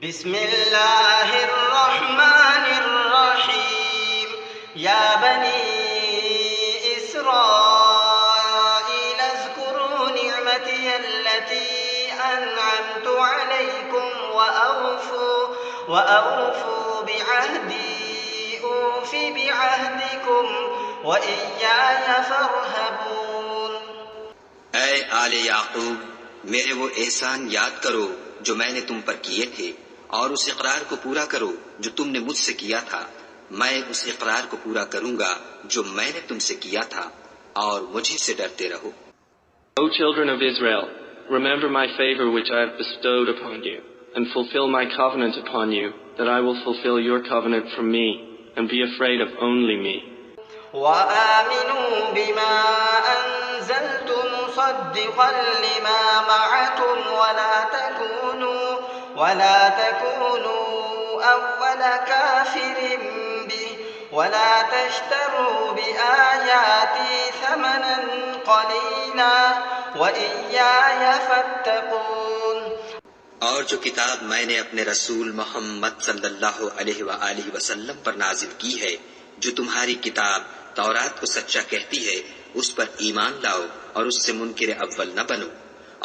بسم اللہ الرحمن الرحیم یا بنی اسرائیل اذکروا نعمتی التي انعمت علیکم وأوفوا بعہدی اوف بعہدکم وإیایا فارہبون۔ اے آل یعقوب، میرے وہ احسان یاد کرو جو میں نے تم پر کیے تھے، اور اس اقرار کو پورا کرو جو تم نے مجھ سے کیا تھا۔ میں اس اقرار کو پورا کروں گا جو میں نے تم سے کیا تھا، اور مجھے سے ڈرتے رہو۔ O children of Israel, remember my favor which I have bestowed upon you, and fulfill my covenant upon you, that I will fulfill your covenant from me, and be afraid of only me. وآمنوا بما أنزلت مصدقا لما معكم ولا تكونوا أول كافر به ولا تشتروا بآياتي ثمنا قليلا وإياي فاتقون۔ اور جو کتاب میں نے اپنے رسول محمد صلی اللہ علیہ وآلہ وسلم پر نازل کی ہے، جو تمہاری کتاب تورات کو سچا کہتی ہے، اس پر ایمان لاؤ اور اس سے منکر اول نہ بنو،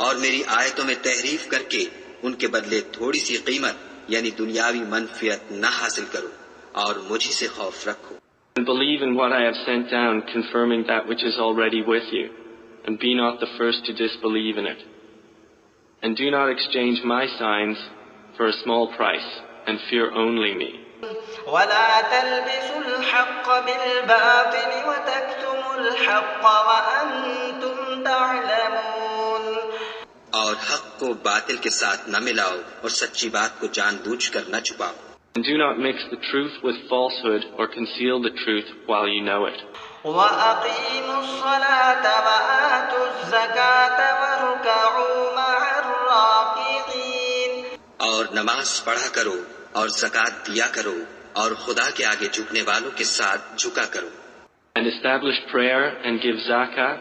اور میری آیتوں میں تحریف کر کے ان کے بدلے تھوڑی سی قیمت یعنی دنیاوی منفعت نہ حاصل کرو، اور مجھے سے خوف رکھو۔ And believe in what I have sent down, confirming that which is already with you, and be not the first to disbelieve in it. And do not exchange my signs for a small price, and fear only me. ولا تلبسوا الحق بالباطل وتكتموا الحق وأنتم تعلمون۔ اور حق کو باطل کے ساتھ نہ ملاؤ، اور سچی بات کو جان بوجھ کر نہ چھپاؤ۔ And do not mix the truth with falsehood, or conceal the truth while you know it. وأقيموا الصلاة وآتوا الزكاة واركعوا مع الراكعين۔ اور نماز پڑھا کرو اور زکوٰۃ دیا کرو، اور خدا کے آگے جھکنے والوں کے ساتھ جھکا کرو۔ And establish prayer and give zakah,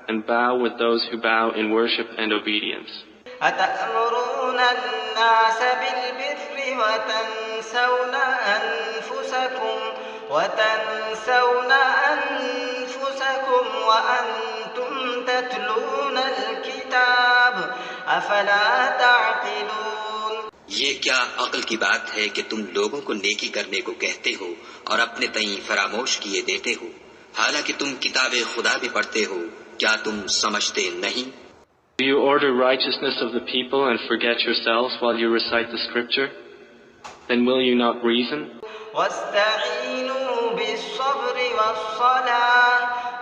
and bow with those who bow in worship and obedience. أتأمرون الناس بالبر وتنسون أنفسكم وأنتم تتلون الكتاب أفلا تعقلون۔ یہ کیا عقل کی بات ہے کہ تم لوگوں کو نیکی کرنے کو کہتے ہو اور اپنے تئیں فراموش کیے دیتے ہو، حالانکہ تم کتاب خدا بھی پڑھتے ہو، کیا تم سمجھتے نہیں؟ Do you order righteousness of the people and forget yourselves while you recite the scripture? Then will you not reason? واستعينوا بالصبر والصلاة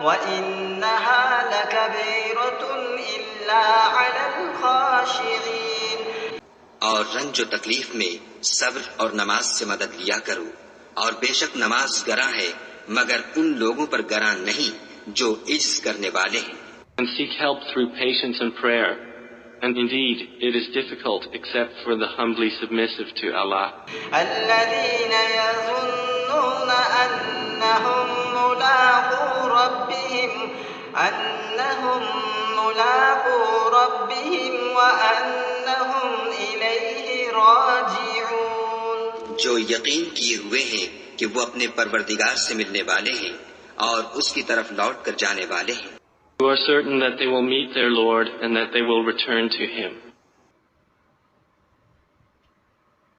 وإنها لكبيرة إلا على الخاشعين۔ اور رنج و تکلیف میں صبر اور نماز سے مدد لیا کرو، اور بے شک نماز گراں ہے مگر ان لوگوں پر گراں نہیں جو عجز کرنے والے ہیں۔ And seek help through patience and prayer. And indeed, it is difficult except for the humbly submissive to Allah. الذين يظنون أنهم ملاقو ربهم وأنهم إليه راجعون۔ جو یقین کیے ہوئے ہیں کہ وہ اپنے پروردگار سے ملنے والے ہیں اور اس کی طرف لوٹ کر جانے والے ہیں۔ Who are certain that they will meet their Lord and that they will return to Him.